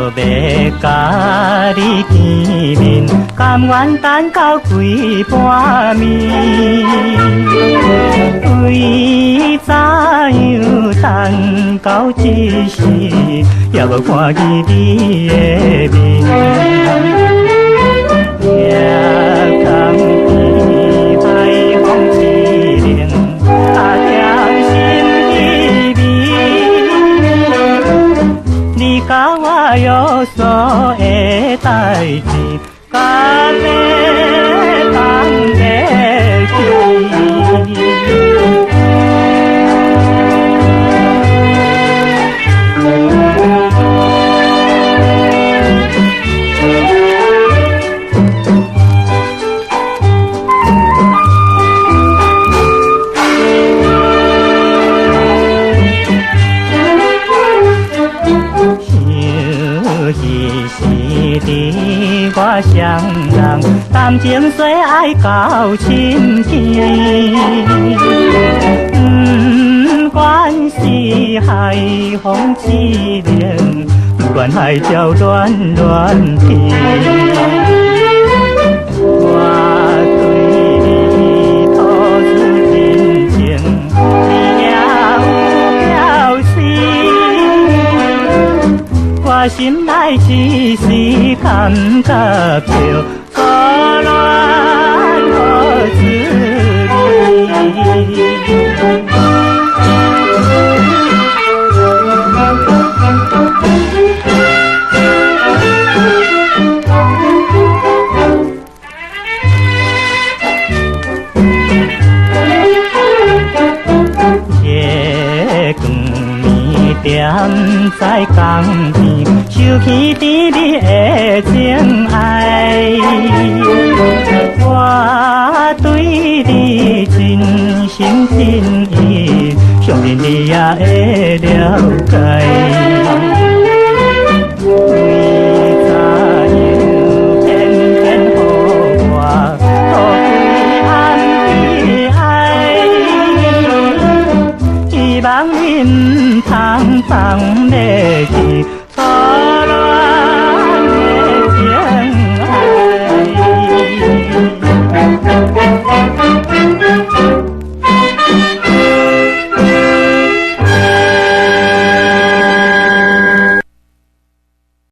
要甲你见面，甘愿等到几半暝。为怎样等到这时，也无看见你的面？夜空边海风凄凉，甜心意味。你甲我约束的代志，甲要放袂记。我双人谈情说爱到深天，不管是海风凄凉，不管海潮乱乱天。我对你吐出真情，你也有了心。我心内一时感觉着苦恋无滋味。踮在江边，想起甜蜜的情爱。我对你真心真意，相信你也会了解。为怎样偏偏予我度几暗的爱？希望你通放袂记初恋的情爱。